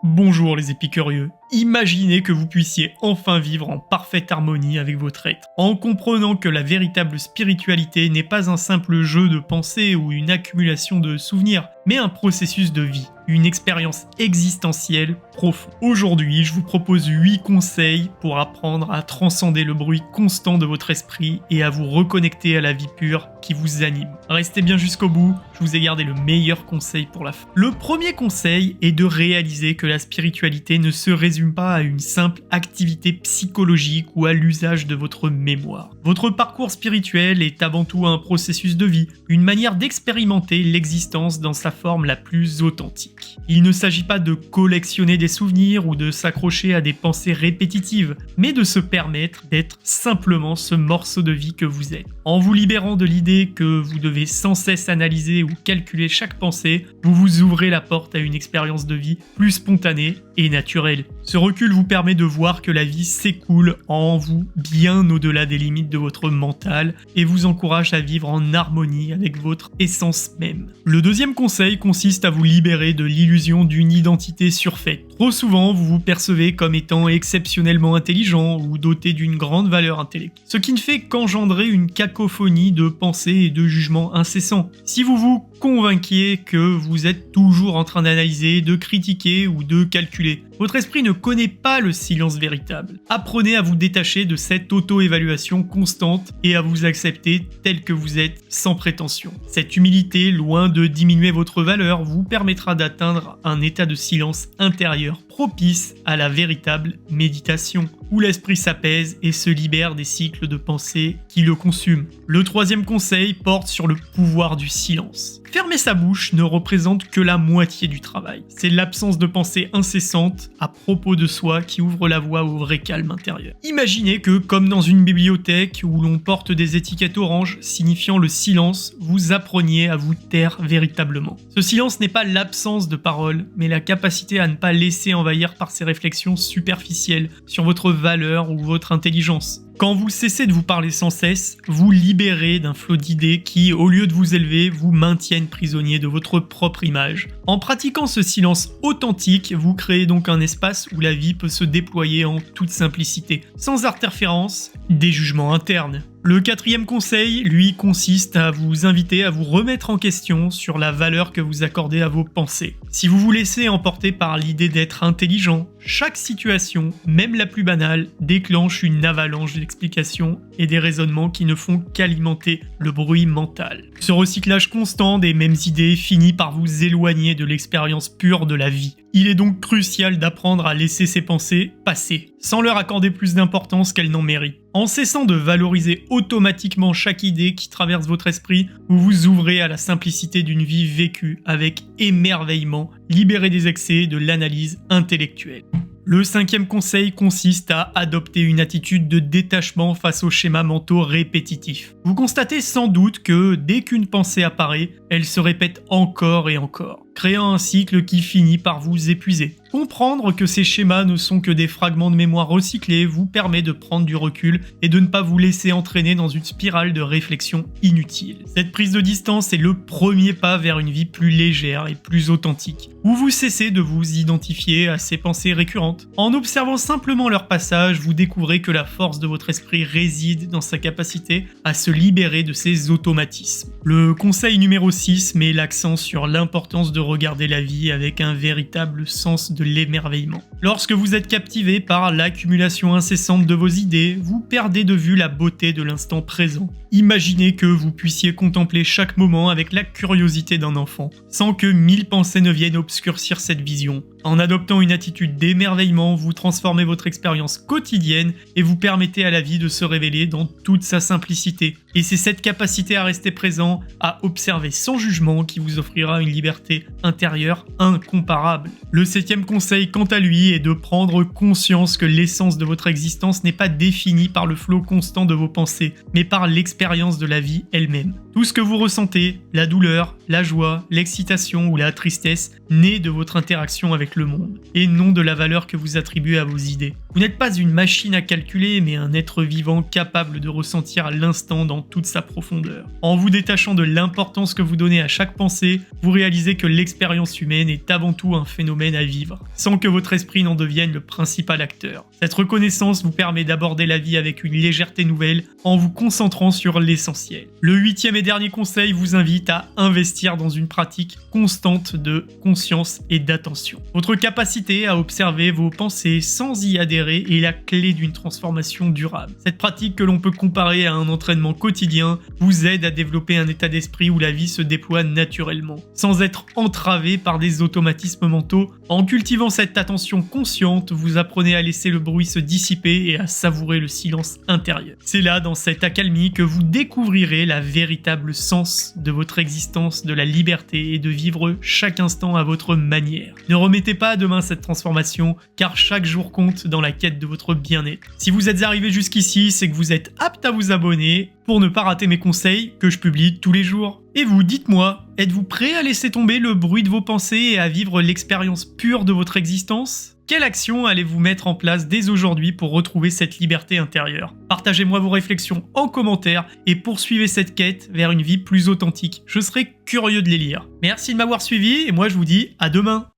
Bonjour les épicurieux, imaginez que vous puissiez enfin vivre en parfaite harmonie avec votre être, en comprenant que la véritable spiritualité n'est pas un simple jeu de pensée ou une accumulation de souvenirs, mais un processus de vie, une expérience existentielle profonde. Aujourd'hui, je vous propose 8 conseils pour apprendre à transcender le bruit constant de votre esprit et à vous reconnecter à la vie pure qui vous anime. Restez bien jusqu'au bout, je vous ai gardé le meilleur conseil pour la fin. Le premier conseil est de réaliser que la spiritualité ne se résume pas à une simple activité psychologique ou à l'usage de votre mémoire. Votre parcours spirituel est avant tout un processus de vie, une manière d'expérimenter l'existence dans sa forme la plus authentique. Il ne s'agit pas de collectionner des souvenirs ou de s'accrocher à des pensées répétitives, mais de se permettre d'être simplement ce morceau de vie que vous êtes. En vous libérant de l'idée que vous devez sans cesse analyser ou calculer chaque pensée, vous vous ouvrez la porte à une expérience de vie plus spontanée et naturelle. Ce recul vous permet de voir que la vie s'écoule en vous bien au-delà des limites de votre mental et vous encourage à vivre en harmonie avec votre essence même. Le deuxième conseil consiste à vous libérer de l'illusion d'une identité surfaite. Trop souvent, vous vous percevez comme étant exceptionnellement intelligent ou doté d'une grande valeur intellectuelle, ce qui ne fait qu'engendrer une cacophonie de pensées et de jugements incessants. Si vous vous convainquiez que vous êtes toujours en train d'analyser, de critiquer ou de calculer, votre esprit ne connaît pas le silence véritable. Apprenez à vous détacher de cette auto-évaluation constante et à vous accepter tel que vous êtes sans prétention. Cette humilité, loin de diminuer votre valeur, vous permettra d'atteindre un état de silence intérieur propice à la véritable méditation, où l'esprit s'apaise et se libère des cycles de pensée qui le consument. Le troisième conseil porte sur le pouvoir du silence. Fermer sa bouche ne représente que la moitié du travail. C'est l'absence de pensée incessante à propos de soi qui ouvre la voie au vrai calme intérieur. Imaginez que, comme dans une bibliothèque où l'on porte des étiquettes oranges signifiant le silence, vous appreniez à vous taire véritablement. Ce silence n'est pas l'absence de parole, mais la capacité à ne pas laisser envahir par ces réflexions superficielles sur votre valeur ou votre intelligence. Quand vous cessez de vous parler sans cesse, vous libérez d'un flot d'idées qui, au lieu de vous élever, vous maintiennent prisonnier de votre propre image. En pratiquant ce silence authentique, vous créez donc un espace où la vie peut se déployer en toute simplicité, sans interférence des jugements internes. Le quatrième conseil, lui, consiste à vous inviter à vous remettre en question sur la valeur que vous accordez à vos pensées. Si vous vous laissez emporter par l'idée d'être intelligent, chaque situation, même la plus banale, déclenche une avalanche d'explications et des raisonnements qui ne font qu'alimenter le bruit mental. Ce recyclage constant des mêmes idées finit par vous éloigner de l'expérience pure de la vie. Il est donc crucial d'apprendre à laisser ces pensées passer, sans leur accorder plus d'importance qu'elles n'en méritent. En cessant de valoriser automatiquement chaque idée qui traverse votre esprit, vous vous ouvrez à la simplicité d'une vie vécue avec émerveillement, libérée des excès de l'analyse intellectuelle. Le cinquième conseil consiste à adopter une attitude de détachement face aux schémas mentaux répétitifs. Vous constatez sans doute que dès qu'une pensée apparaît, elle se répète encore et encore, créant un cycle qui finit par vous épuiser. Comprendre que ces schémas ne sont que des fragments de mémoire recyclés vous permet de prendre du recul et de ne pas vous laisser entraîner dans une spirale de réflexion inutile. Cette prise de distance est le premier pas vers une vie plus légère et plus authentique, où vous cessez de vous identifier à ces pensées récurrentes. En observant simplement leur passage, vous découvrez que la force de votre esprit réside dans sa capacité à se libérer de ces automatismes. Le conseil numéro 6 met l'accent sur l'importance de regarder la vie avec un véritable sens de l'émerveillement. Lorsque vous êtes captivé par l'accumulation incessante de vos idées, vous perdez de vue la beauté de l'instant présent. Imaginez que vous puissiez contempler chaque moment avec la curiosité d'un enfant, sans que 1000 pensées ne viennent obscurcir cette vision. En adoptant une attitude d'émerveillement, vous transformez votre expérience quotidienne et vous permettez à la vie de se révéler dans toute sa simplicité. Et c'est cette capacité à rester présent, à observer sans jugement qui vous offrira une liberté intérieure incomparable. Le septième conseil, quant à lui, est de prendre conscience que l'essence de votre existence n'est pas définie par le flot constant de vos pensées, mais par l'expérience de la vie elle-même. Tout ce que vous ressentez, la douleur, la joie, l'excitation ou la tristesse, naît de votre interaction avec avec le monde, et non de la valeur que vous attribuez à vos idées. Vous n'êtes pas une machine à calculer, mais un être vivant capable de ressentir l'instant dans toute sa profondeur. En vous détachant de l'importance que vous donnez à chaque pensée, vous réalisez que l'expérience humaine est avant tout un phénomène à vivre, sans que votre esprit n'en devienne le principal acteur. Cette reconnaissance vous permet d'aborder la vie avec une légèreté nouvelle en vous concentrant sur l'essentiel. Le 8e et dernier conseil vous invite à investir dans une pratique constante de conscience et d'attention. Votre capacité à observer vos pensées sans y adhérer est la clé d'une transformation durable. Cette pratique, que l'on peut comparer à un entraînement quotidien, vous aide à développer un état d'esprit où la vie se déploie naturellement, sans être entravé par des automatismes mentaux. En cultivant cette attention consciente, vous apprenez à laisser le bruit se dissiper et à savourer le silence intérieur. C'est là, dans cette accalmie, que vous découvrirez la véritable sens de votre existence, de la liberté et de vivre chaque instant à votre manière. Ne remettez pas à demain cette transformation, car chaque jour compte dans la quête de votre bien-être. Si vous êtes arrivé jusqu'ici, c'est que vous êtes apte à vous abonner pour ne pas rater mes conseils que je publie tous les jours. Et vous, dites-moi, êtes-vous prêt à laisser tomber le bruit de vos pensées et à vivre l'expérience pure de votre existence ? Quelle action allez-vous mettre en place dès aujourd'hui pour retrouver cette liberté intérieure ? Partagez-moi vos réflexions en commentaire et poursuivez cette quête vers une vie plus authentique. Je serai curieux de les lire. Merci de m'avoir suivi et moi je vous dis à demain.